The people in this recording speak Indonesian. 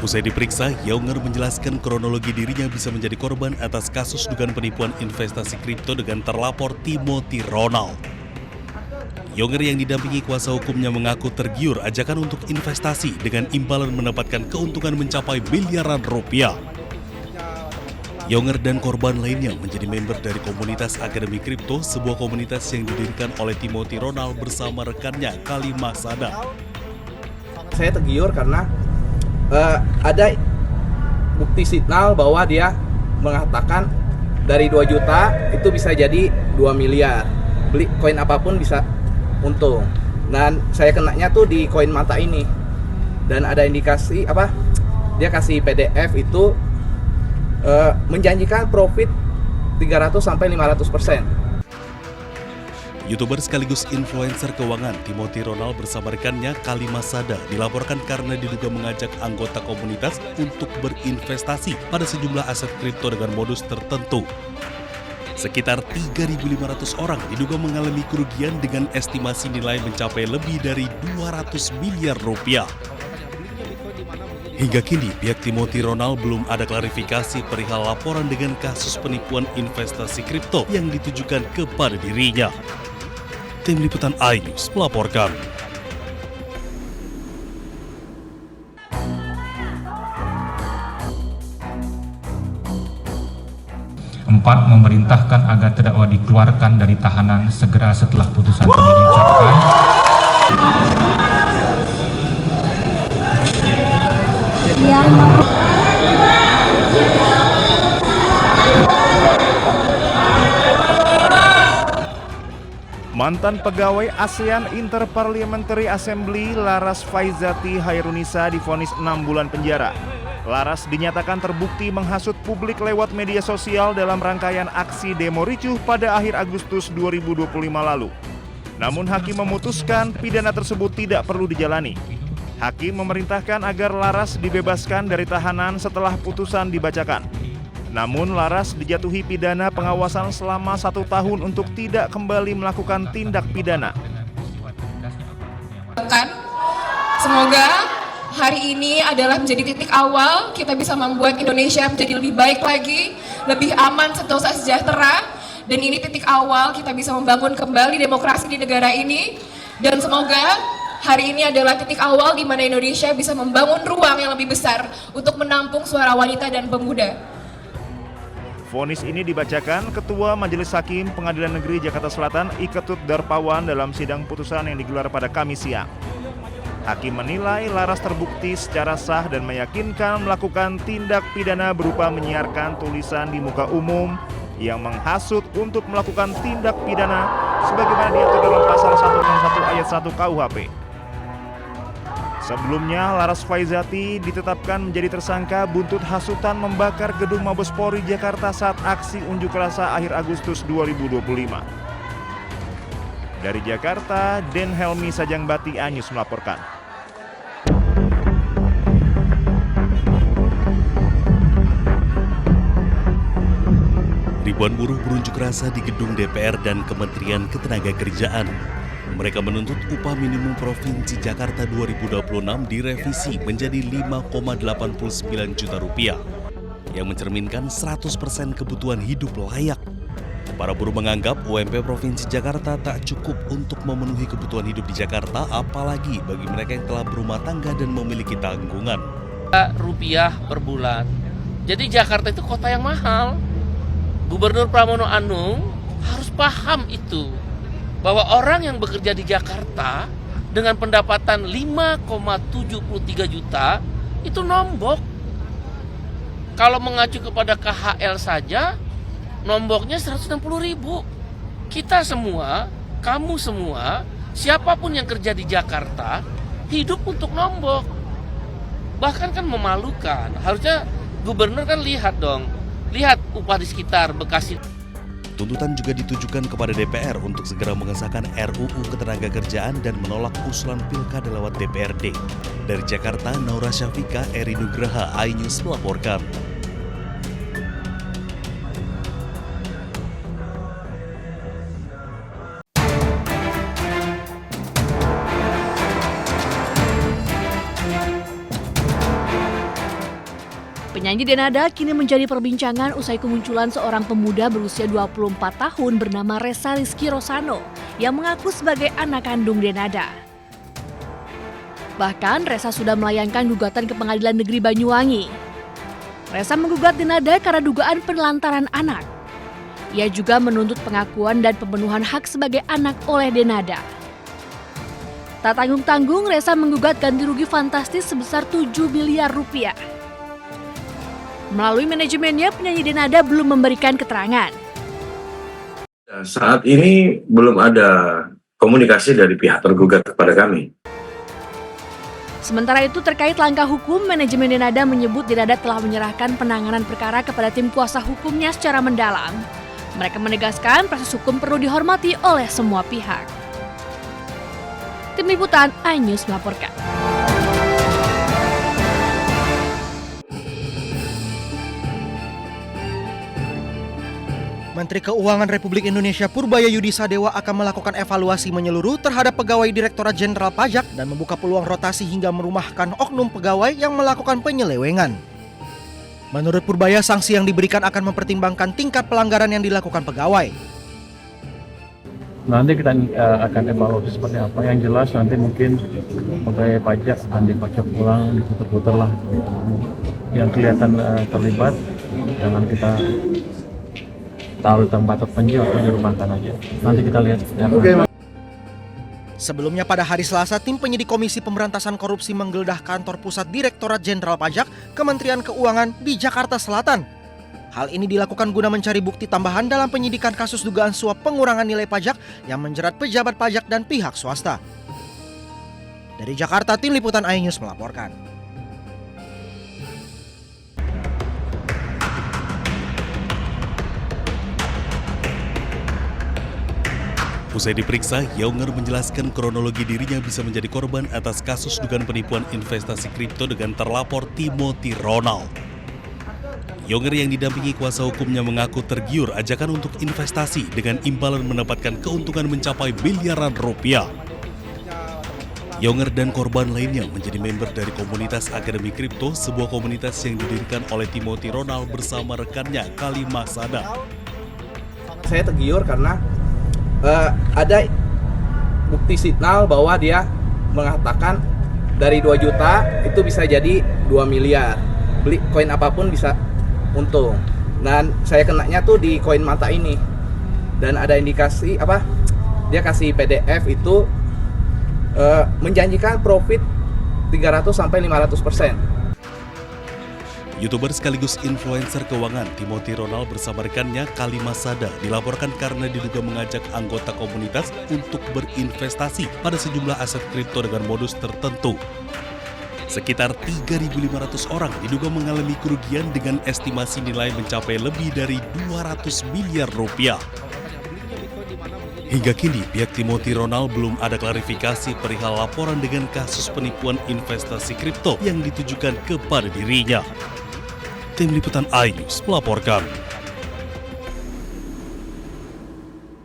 Usai diperiksa, Younger menjelaskan kronologi dirinya bisa menjadi korban atas kasus dugaan penipuan investasi kripto dengan terlapor Timothy Ronald. Younger yang didampingi kuasa hukumnya mengaku tergiur ajakan untuk investasi dengan imbalan mendapatkan keuntungan mencapai miliaran rupiah. Younger dan korban lainnya menjadi member dari komunitas Akademi Kripto, sebuah komunitas yang didirikan oleh Timothy Ronald bersama rekannya Kalimah Sada. Saya tergiur karena ada bukti signal bahwa dia mengatakan dari 2 juta itu bisa jadi 2 miliar. Beli koin apapun bisa untung. Dan saya kenanya tuh di koin mata ini. Dan ada indikasi dia kasih PDF itu menjanjikan profit 300 sampai 500%. YouTuber sekaligus influencer keuangan Timothy Ronald bersama rekannya Kalimah Sada dilaporkan karena diduga mengajak anggota komunitas untuk berinvestasi pada sejumlah aset kripto dengan modus tertentu. Sekitar 3.500 orang diduga mengalami kerugian dengan estimasi nilai mencapai lebih dari 200 miliar rupiah. Hingga kini, pihak Timothy Ronald belum ada klarifikasi perihal laporan dengan kasus penipuan investasi kripto yang ditujukan kepada dirinya. Tim Liputan iNews melaporkan. Empat, memerintahkan agar terdakwa dikeluarkan dari tahanan segera setelah putusan kami diucapkan. Mantan pegawai ASEAN Interparliamentary Assembly Laras Faizati Hairunisa divonis 6 bulan penjara. Laras dinyatakan terbukti menghasut publik lewat media sosial dalam rangkaian aksi demo ricuh pada akhir Agustus 2025 lalu. Namun hakim memutuskan pidana tersebut tidak perlu dijalani. Hakim memerintahkan agar Laras dibebaskan dari tahanan setelah putusan dibacakan. Namun Laras dijatuhi pidana pengawasan selama 1 tahun untuk tidak kembali melakukan tindak pidana. Semoga hari ini adalah menjadi titik awal kita bisa membuat Indonesia menjadi lebih baik lagi, lebih aman, sentosa, sejahtera. Dan ini titik awal kita bisa membangun kembali demokrasi di negara ini. Dan semoga hari ini adalah titik awal di mana Indonesia bisa membangun ruang yang lebih besar untuk menampung suara wanita dan pemuda. Vonis ini dibacakan Ketua Majelis Hakim Pengadilan Negeri Jakarta Selatan Iketut Darpawan dalam sidang putusan yang digelar pada Kamis siang. Hakim menilai Laras terbukti secara sah dan meyakinkan melakukan tindak pidana berupa menyiarkan tulisan di muka umum yang menghasut untuk melakukan tindak pidana sebagaimana diatur dalam pasal 161 ayat 1 KUHP. Sebelumnya, Laras Faizati ditetapkan menjadi tersangka buntut hasutan membakar gedung Mabes Polri Jakarta saat aksi unjuk rasa akhir Agustus 2025. Dari Jakarta, Den Helmi Sajangbati iNews melaporkan. Ribuan buruh berunjuk rasa di gedung DPR dan Kementerian Ketenagakerjaan. Mereka menuntut upah minimum Provinsi Jakarta 2026 direvisi menjadi 5,89 juta rupiah yang mencerminkan 100% kebutuhan hidup layak. Para buruh menganggap UMP Provinsi Jakarta tak cukup untuk memenuhi kebutuhan hidup di Jakarta, apalagi bagi mereka yang telah berumah tangga dan memiliki tanggungan. Rupiah per bulan. Jadi Jakarta itu kota yang mahal. Gubernur Pramono Anung harus paham itu. Bahwa orang yang bekerja di Jakarta dengan pendapatan 5,73 juta itu nombok. Kalau mengacu kepada KHL saja, nomboknya 160.000. Kita semua, kamu semua, siapapun yang kerja di Jakarta, hidup untuk nombok. Bahkan kan memalukan. Harusnya gubernur kan lihat dong. Lihat upah di sekitar Bekasi. Tuntutan juga ditujukan kepada DPR untuk segera mengesahkan RUU Ketenagakerjaan dan menolak usulan pilkada lewat DPRD. Dari Jakarta, Naura Syafika, Eri Nugraha, iNews melaporkan. Penyanyi Denada kini menjadi perbincangan usai kemunculan seorang pemuda berusia 24 tahun bernama Reza Rizky Rosano yang mengaku sebagai anak kandung Denada. Bahkan Reza sudah melayangkan gugatan ke Pengadilan Negeri Banyuwangi. Reza menggugat Denada karena dugaan penelantaran anak. Ia juga menuntut pengakuan dan pemenuhan hak sebagai anak oleh Denada. Tak tanggung-tanggung, Reza menggugat ganti rugi fantastis sebesar 7 miliar rupiah. Melalui manajemennya, penyanyi Denada belum memberikan keterangan. Saat ini belum ada komunikasi dari pihak tergugat kepada kami. Sementara itu terkait langkah hukum, manajemen Denada menyebut Denada telah menyerahkan penanganan perkara kepada tim kuasa hukumnya secara mendalam. Mereka menegaskan proses hukum perlu dihormati oleh semua pihak. Tim Liputan iNews melaporkan. Menteri Keuangan Republik Indonesia Purbayayudi Sadewa akan melakukan evaluasi menyeluruh terhadap pegawai Direktorat Jenderal Pajak dan membuka peluang rotasi hingga merumahkan oknum pegawai yang melakukan penyelewengan. Menurut Purbaya, sanksi yang diberikan akan mempertimbangkan tingkat pelanggaran yang dilakukan pegawai. Nanti kita akan evaluasi seperti apa. Yang jelas nanti mungkin pegawai pajak akan dipajak ulang, diputar-putar lah. Yang kelihatan terlibat, jangan kita taruh tempat terpencil atau dirumahkan aja. Nanti kita lihat. Sebelumnya pada hari Selasa, tim penyidik Komisi Pemberantasan Korupsi menggeledah kantor pusat Direktorat Jenderal Pajak Kementerian Keuangan di Jakarta Selatan. Hal ini dilakukan guna mencari bukti tambahan dalam penyidikan kasus dugaan suap pengurangan nilai pajak yang menjerat pejabat pajak dan pihak swasta. Dari Jakarta, Tim Liputan iNews melaporkan. Usai diperiksa, Younger menjelaskan kronologi dirinya bisa menjadi korban atas kasus dugaan penipuan investasi kripto dengan terlapor Timothy Ronald. Younger yang didampingi kuasa hukumnya mengaku tergiur ajakan untuk investasi dengan imbalan mendapatkan keuntungan mencapai miliaran rupiah. Younger dan korban lainnya menjadi member dari komunitas Akademi Kripto, sebuah komunitas yang didirikan oleh Timothy Ronald bersama rekannya Kalimah Sada. Saya tergiur karena ada bukti signal bahwa dia mengatakan dari 2 juta itu bisa jadi 2 miliar. Beli koin apapun bisa untung. Dan saya kenanya tuh di koin mata ini. Dan ada indikasi dia kasih PDF itu menjanjikan profit 300-500%. YouTuber sekaligus influencer keuangan Timothy Ronald bersama rekannya Kalimah Sada dilaporkan karena diduga mengajak anggota komunitas untuk berinvestasi pada sejumlah aset kripto dengan modus tertentu. Sekitar 3.500 orang diduga mengalami kerugian dengan estimasi nilai mencapai lebih dari 200 miliar rupiah. Hingga kini, pihak Timothy Ronald belum ada klarifikasi perihal laporan dengan kasus penipuan investasi kripto yang ditujukan kepada dirinya. Tim Liputan iNews melaporkan.